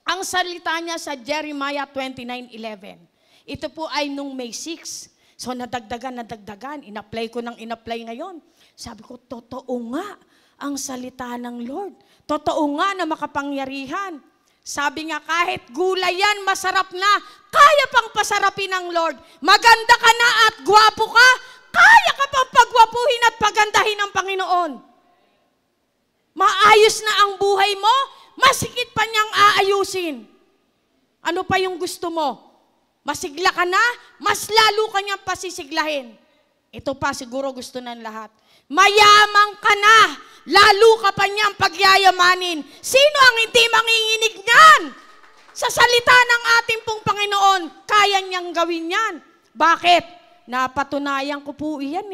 ang salita niya sa Jeremiah 29:11. Ito po ay nung May 6. So nadagdagan, in-apply ko ngayon. Sabi ko, totoo nga ang salita ng Lord. Totoo nga na makapangyarihan. Sabi nga, kahit gulay yan, masarap na, kaya pang pasarapin ng Lord. Maganda ka na at gwapo ka, kaya ka pang pagwapuhin at pagandahin ng Panginoon. Maayos na ang buhay mo, masikit pa niyang aayusin. Ano pa yung gusto mo? Masigla ka na, mas lalo ka niyang pasisiglahin. Ito pa siguro gusto ng lahat. Mayamang ka na, lalo ka pa niyang pagyayamanin. Sino ang hindi manginginig niyan? Sa salita ng ating pong Panginoon, kaya niyang gawin yan. Bakit? Napatunayan ko po iyan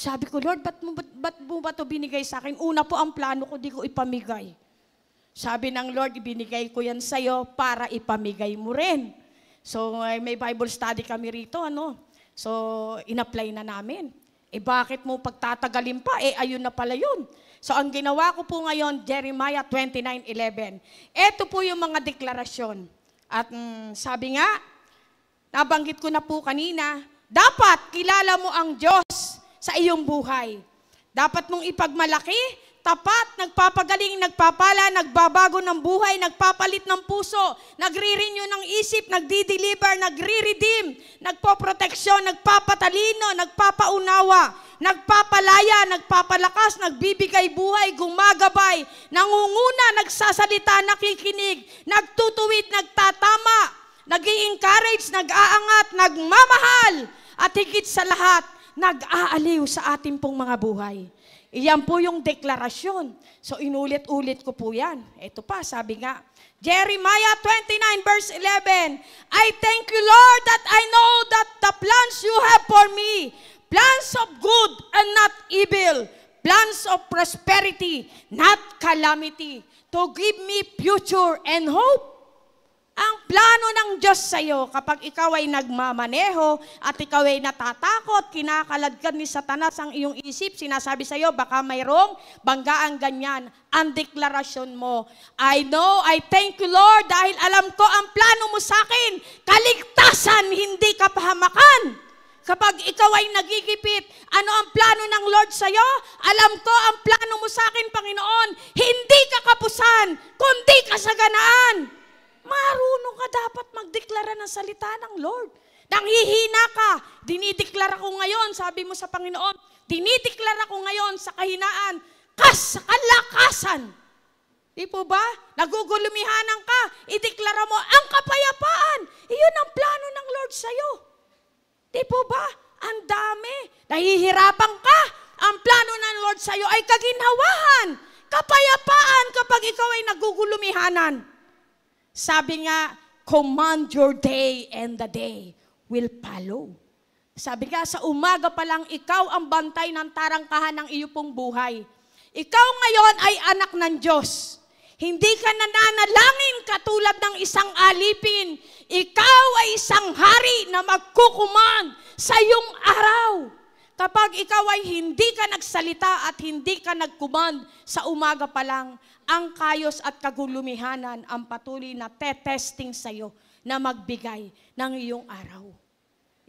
Sabi ko, Lord, ba't mo ba ito binigay sa akin? Una po ang plano ko, di ko ipamigay. Sabi ng Lord, ibinigay ko yan sa'yo para ipamigay mo rin. So, may Bible study kami rito, So, in-apply na namin. Bakit mo pagtatagalin pa? Ayun na pala yun. So, ang ginawa ko po ngayon, Jeremiah 29:11. Ito po yung mga deklarasyon. At sabi nga, nabanggit ko na po kanina, dapat kilala mo ang Diyos sa iyong buhay. Dapat mong ipagmalaki, tapat, nagpapagaling, nagpapala, nagbabago ng buhay, nagpapalit ng puso, nagre-renew ng isip, nagdi-deliver, nagre-redeem, nagpoproteksyon, nagpapatalino, nagpapaunawa, nagpapalaya, nagpapalakas, nagbibigay buhay, gumagabay, nangunguna, nagsasalita, nakikinig, nagtutuwid, nagtatama, nag-i-encourage, nag-aangat, nagmamahal, at higit sa lahat, nag-aaliw sa ating pong mga buhay. Iyan po yung deklarasyon. So, inulit-ulit ko po yan. Ito pa, sabi nga, Jeremiah 29:11, I thank you, Lord, that I know that the plans you have for me, plans of good and not evil, plans of prosperity, not calamity, to give me future and hope. Ang plano ng Diyos sa'yo, kapag ikaw ay nagmamaneho at ikaw ay natatakot, kinakaladkad ni Satanas ang iyong isip, sinasabi sa'yo, baka mayroong banggaan ganyan, ang deklarasyon mo, I know, I thank you, Lord, dahil alam ko ang plano mo sa akin, kaligtasan, hindi kapahamakan. Kapag ikaw ay nagigipit, ano ang plano ng Lord sa'yo? Alam ko ang plano mo sa akin, Panginoon, hindi kakapusan, kundi kasaganaan. Marunong ka dapat magdeklara ng salita ng Lord. Nanghihina ka, dinideklara ko ngayon, sabi mo sa Panginoon, dinideklara ko ngayon sa kahinaan, kalakasan. Di po ba? Nagugulumihanan ka, ideklara mo ang kapayapaan. Iyon ang plano ng Lord sa'yo. Di po ba? Ang dami. Nahihirapan ka. Ang plano ng Lord sa'yo ay kaginhawahan, kapayapaan kapag ikaw ay nagugulumihanan. Sabi nga, command your day and the day will follow. Sabi nga, sa umaga pa lang, ikaw ang bantay ng tarangkahan ng iyong pong buhay. Ikaw ngayon ay anak ng Diyos. Hindi ka nananalangin katulad ng isang alipin. Ikaw ay isang hari na magkukuman sa iyong araw. Kapag ikaw ay hindi ka nagsalita at hindi ka nagkuman sa umaga pa lang, ang kayos at kagulumihanan ang patuloy na testing sa iyo na magbigay ng iyong araw.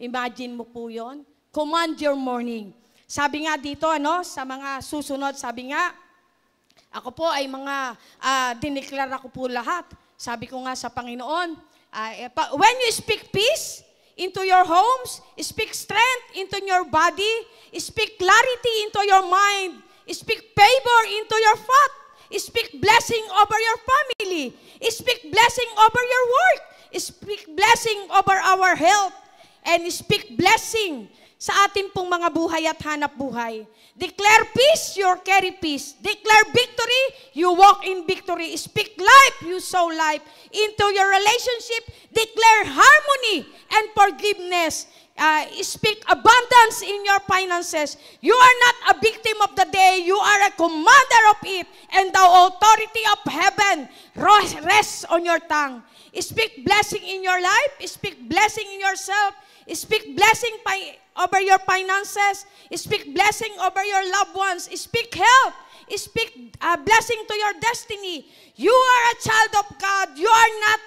Imagine mo po yon. Command your morning. Sabi nga dito, sa mga susunod, sabi nga, ako po ay mga, diniklara ko po lahat. Sabi ko nga sa Panginoon, when you speak peace into your homes, speak strength into your body, speak clarity into your mind, speak favor into your thought, speak blessing over your family, speak blessing over your work, speak blessing over our health, and speak blessing sa ating pong mga buhay at hanap buhay. Declare peace, you carry peace. Declare victory, you walk in victory. Speak life, you sow life. Into your relationship, declare harmony and forgiveness. Speak abundance in your finances. You are not a victim of the day. You are a commander of it. And the authority of heaven rests on your tongue. Speak blessing in your life. Speak blessing in yourself. Speak blessing over your finances. Speak blessing over your loved ones. Speak health. Speak blessing to your destiny. You are a child of God. You are not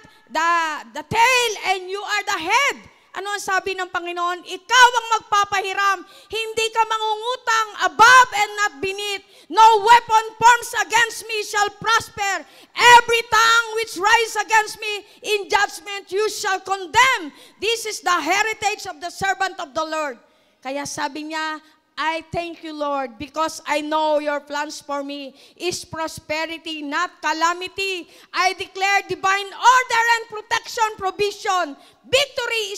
the tail and you are the head. Ano ang sabi ng Panginoon? Ikaw ang magpapahiram. Hindi ka mangungutang above and not beneath. No weapon formed against me shall prosper. Every tongue which rise against me in judgment you shall condemn. This is the heritage of the servant of the Lord. Kaya sabi niya, I thank you, Lord, because I know your plans for me is prosperity, not calamity. I declare divine order and protection, provision. Victory,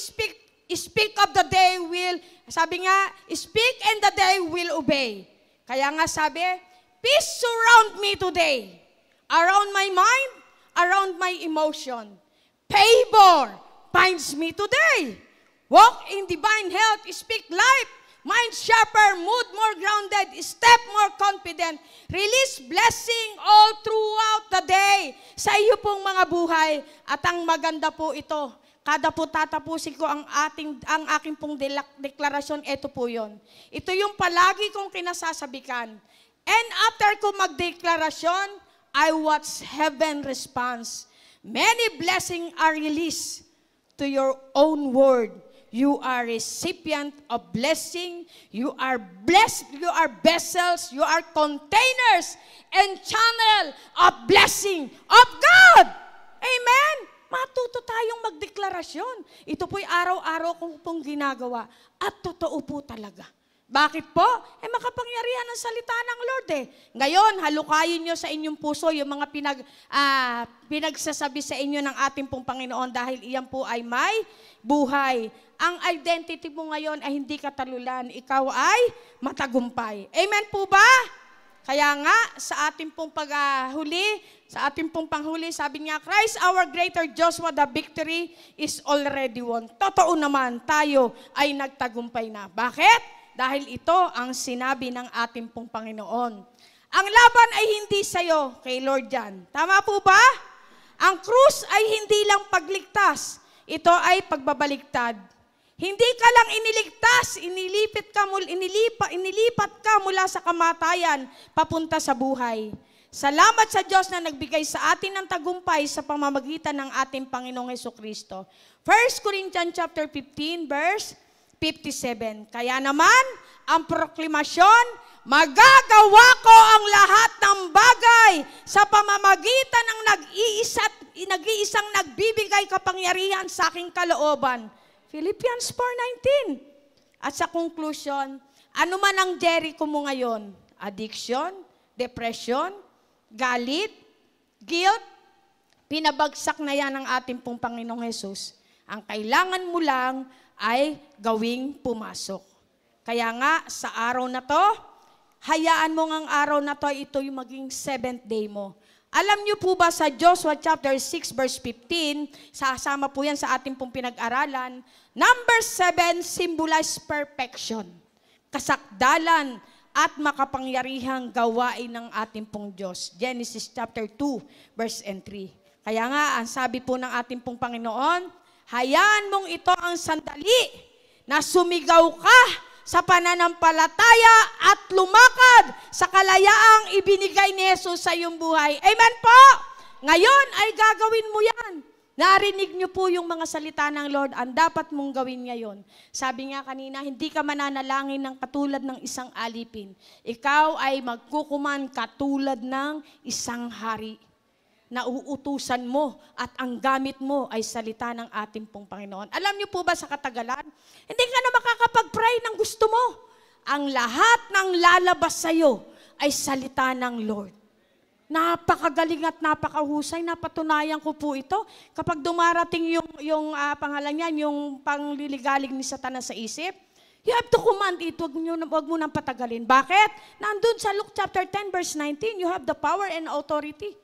speak of the day will, sabi nga, speak and the day will obey. Kaya nga sabi, peace surround me today. Around my mind, around my emotion. Favor finds me today. Walk in divine health, speak life. mind sharper, mood more grounded, step more confident, release blessing all throughout the day sa iyo pong mga buhay. At ang maganda po ito, kada po tatapusin ko ang aking pong deklarasyon, ito po yon. Ito yung palagi kong kinasasabikan. And after ko magdeklarasyon, I watch heaven response. Many blessings are released to your own word. You are recipient of blessing. You are blessed. You are vessels. You are containers and channel of blessing of God. Amen? Matuto tayong magdeklarasyon. Ito po'y araw-araw kong pong ginagawa. At totoo po talaga. Bakit po? Makapangyarihan ang salita ng Lord eh. Ngayon, halukayin nyo sa inyong puso yung mga pinagsasabi sa inyo ng ating pong Panginoon dahil iyan po ay may buhay. Ang identity mo ngayon ay hindi katalulan. Ikaw ay matagumpay. Amen po ba? Kaya nga, sa ating pong panghuli, sabi niya, Christ our greater Joshua, the victory is already won. Totoo naman, tayo ay nagtagumpay na. Bakit? Dahil ito ang sinabi ng ating pong Panginoon. Ang laban ay hindi sa'yo, kay Lord yan. Tama po ba? Ang krus ay hindi lang pagligtas. Ito ay pagbabaligtad. Hindi ka lang iniligtas, inilipat ka mula sa kamatayan papunta sa buhay. Salamat sa Diyos na nagbigay sa atin ng tagumpay sa pamamagitan ng ating Panginoong Hesukristo. 1 Corinthians chapter 15 verse 57. Kaya naman, ang proklamasyon, magagawa ko ang lahat ng bagay sa pamamagitan ng nag-iisang nagbibigay kapangyarihan sa aking kalooban. Philippians 4:19. At sa conclusion, ano man ang Jericho mo ngayon? Addiction, depression, galit, guilt, pinabagsak na yan ng ating pong Panginoong Hesus. Ang kailangan mo lang ay gawing pumasok. Kaya nga, sa araw na to, hayaan mo ang araw na to, ito yung maging 7th day mo. Alam niyo po ba sa Joshua chapter 6 verse 15, sasama po yan sa ating pong pinag-aralan, number 7 symbolize perfection, kasakdalan, at makapangyarihang gawain ng ating pong Diyos. Genesis chapter 2 verse 3. Kaya nga, ang sabi po ng ating pong Panginoon, hayaan mong ito ang sandali na sumigaw ka sa pananampalataya at lumakad sa kalayaang ibinigay ni Jesus sa iyong buhay. Amen po! Ngayon ay gagawin mo yan. Narinig niyo po yung mga salita ng Lord, ang dapat mong gawin ngayon. Sabi nga kanina, hindi ka mananalangin ng katulad ng isang alipin. Ikaw ay magkukuman katulad ng isang hari. Na uutusan mo at ang gamit mo ay salita ng ating pong Panginoon. Alam niyo po ba sa katagalan, hindi ka na makakapag-pray ng gusto mo. Ang lahat ng lalabas sa iyo ay salita ng Lord. Napakagaling at napakahusay, napatunayan ko po ito. Kapag dumarating yung pangalan niyan, yung pangliligalig ni Satanas sa isip, you have to command it, wag mo nang patagalin. Bakit? Nandun sa Luke chapter 10 verse 19, you have the power and authority.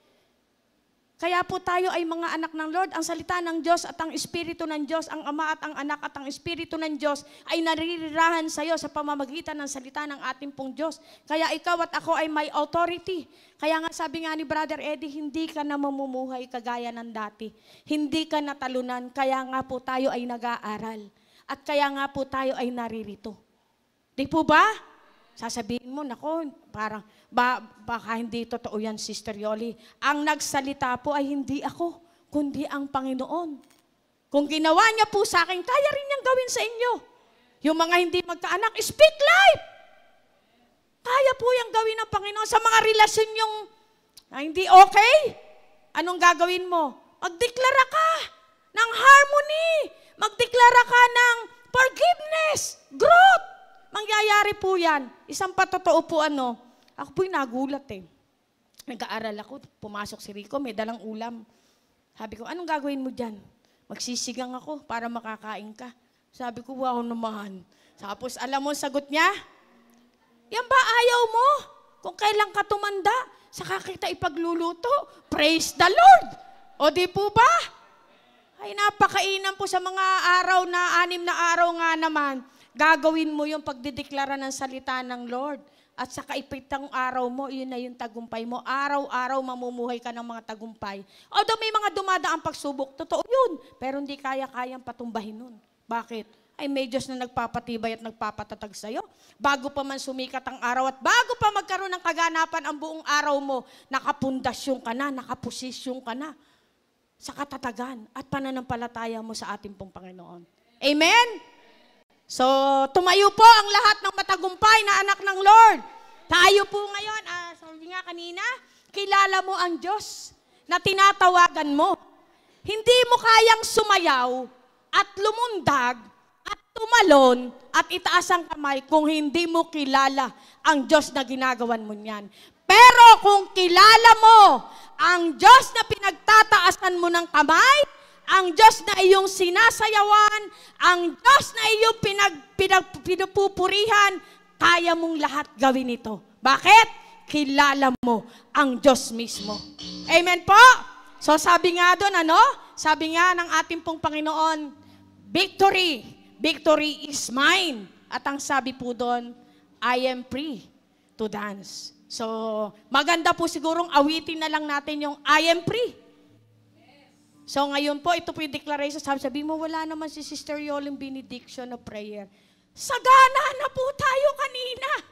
Kaya po tayo ay mga anak ng Lord. Ang salita ng Diyos at ang Espiritu ng Diyos, ang Ama at ang Anak at ang Espiritu ng Diyos ay naririrahan sa iyo sa pamamagitan ng salita ng ating pong Diyos. Kaya ikaw at ako ay may authority. Kaya nga sabi nga ni Brother Eddie, hindi ka na mamumuhay kagaya ng dati. Hindi ka natalunan. Kaya nga po tayo ay nag-aaral. At kaya nga po tayo ay naririto. Di po ba? Sasabihin mo, nako, parang, baka hindi totoo yan, Sister Yoli. Ang nagsalita po ay hindi ako, kundi ang Panginoon. Kung ginawa niya po sa akin, kaya rin niyang gawin sa inyo. Yung mga hindi magkaanak, speak life! Kaya po yung gawin ng Panginoon sa mga relasyon yung hindi okay. Anong gagawin mo? Magdeklara ka ng harmony. Magdeklara ka ng forgiveness, growth. Mangyayari po yan. Isang patotoo po ako po'y nagulat eh. Nag-aaral ako, pumasok si Rico, may dalang ulam. Sabi ko, anong gagawin mo dyan? Magsisigang ako para makakain ka. Sabi ko, wow naman. Tapos alam mo sagot niya? Yan ba ayaw mo? Kung kailan ka tumanda, saka kita ipagluluto. Praise the Lord! O di po ba? Ay napakainan po sa mga araw na 6 na araw nga naman. gagawin mo yung pagdideklara ng salita ng Lord. At sa kaipitang araw mo, yun na yung tagumpay mo. Araw-araw mamumuhay ka ng mga tagumpay. Although may mga dumadaang pagsubok, totoo yun. Pero hindi kaya-kayang patumbahin nun. Bakit? Ay may Diyos na nagpapatibay at nagpapatatag sa'yo. Bago pa man sumikat ang araw at bago pa magkaroon ng kaganapan ang buong araw mo, nakapundasyon ka na, nakaposisyon ka na sa katatagan at pananampalataya mo sa ating pong Panginoon. Amen? So, tumayo po ang lahat ng matagumpay na anak ng Lord. Tayo po ngayon, sabi nga kanina, kilala mo ang Diyos na tinatawagan mo. Hindi mo kayang sumayaw at lumundag at tumalon at itaas ang kamay kung hindi mo kilala ang Diyos na ginagawan mo niyan. Pero kung kilala mo ang Diyos na pinagtataasan mo ng kamay, ang Diyos na iyong sinasayawan, ang Diyos na iyong pinupupurihan, kaya mong lahat gawin ito. Bakit? Kilala mo ang Diyos mismo. Amen po? So sabi nga doon, sabi nga ng ating pong Panginoon, victory is mine. At ang sabi po doon, I am free to dance. So maganda po sigurong awitin na lang natin yung I am free. So ngayon po, ito po yung declaration. Sabi mo, wala naman si Sister Yoling benediction of prayer. Sagana na po tayo kanina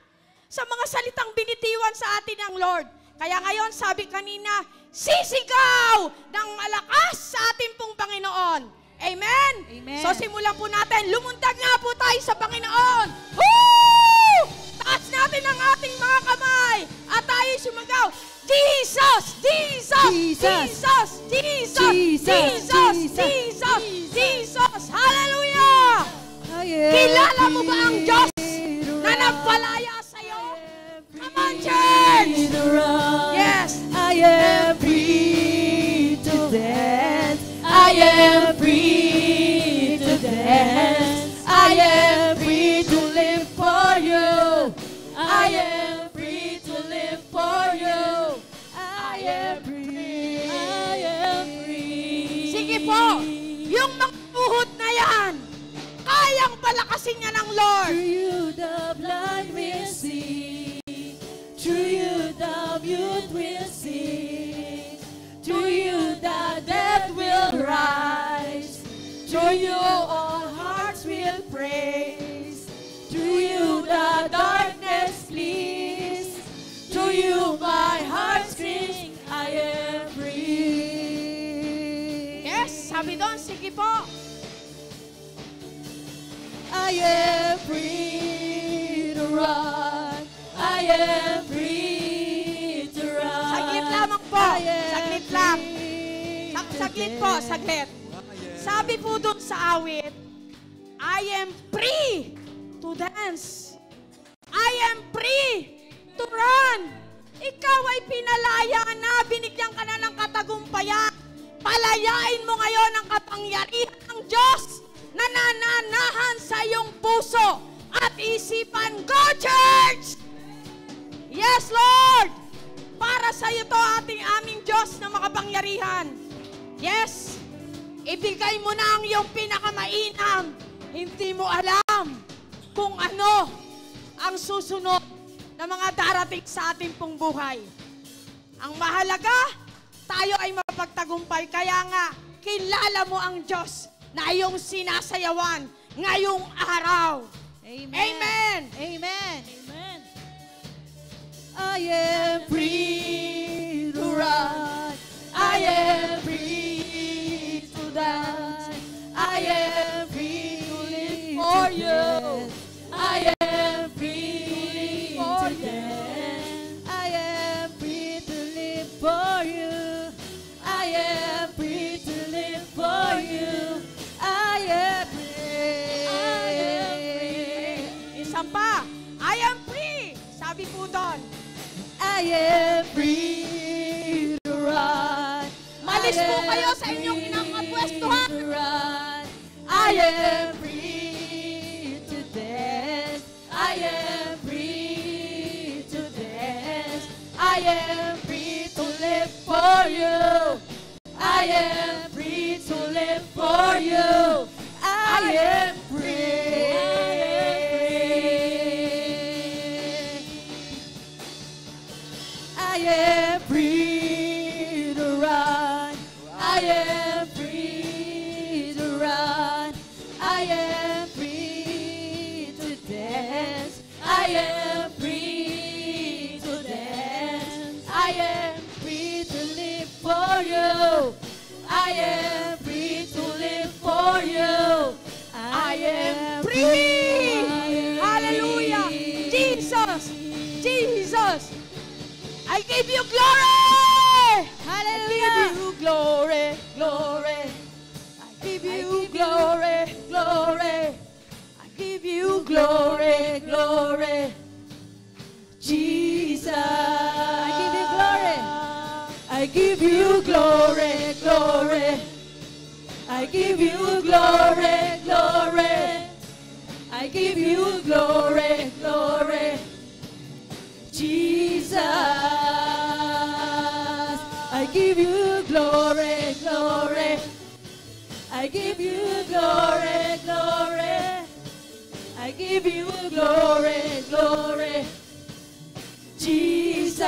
sa mga salitang binitiwan sa atin ng Lord. Kaya ngayon, sabi kanina, sisigaw ng malakas sa ating pong Panginoon. Amen? Amen. So simulan po natin. Lumundag nga po tayo sa Panginoon. Woo! Taas natin ang ating mga kamay at tayo sumigaw. Jesus! Jesus! Jesus! Jesus! Jesus! Jesus! Jesus! Hallelujah! Kilala mo ba ang Diyos na nagpalaya sa'yo? Come on, church! Yes! I am free to dance. I am free to dance. I am free to live for you. I am free to live for you. I am free. I am free. Sige po, yung mga uhod na yan, kayang palakasin niya ng Lord. Through you the blind will see. Through you the youth will sing. Through you the dead will rise. Through you all hearts will praise. Through you the darkness flees. Through you my heart sings, I am free. Yes, sabi doon, sige po. I am free to run. I am free to run. Saglit lamang po. Saglit lang. Saglit po, saglit. Sabi po doon sa awit, I am free to dance. I am free to run. Ikaw ay pinalaya na, binigyan ka na ng katagumpayan. Palayain mo ngayon ang kapangyarihan ng Diyos na nananahan sa iyong puso at isipan. Go, church! Yes, Lord! Para sa iyo to aming Diyos na makapangyarihan. Yes, ibigay mo na ang iyong pinakamainam. Hindi mo alam kung ano ang susunod na mga darating sa ating pong buhay. Ang mahalaga, tayo ay mapagtagumpay. Kaya nga, kilala mo ang Diyos na iyong sinasayawan ngayong araw. Amen. Amen. Amen. Amen. I am free to run. I am free to dance. I am free to live for you. I am free to dance. I am free to live for you. I am free to live for you. I am free. I am free. Isa pa, I am free. Sabi po doon, I am free to run. malis po kayo sa inyong inangapwestuhan. I am free to dance. I am free to dance. I am free to live for you. I am free to live for you. I am free. I am free to run. I am free to dance. I am free to dance. I am free to live for you. I am free to live for you. I am Free! Hallelujah! Jesus! Jesus! I give you glory! Hallelujah! I give you glory, glory. I give you glory, glory. I give you glory, glory. Jesus. I give you glory. I give you glory, glory. I give you glory, glory. I give you glory, glory. Jesus. I give you glory, glory. I give you glory, glory. I give you glory, glory. Jesus.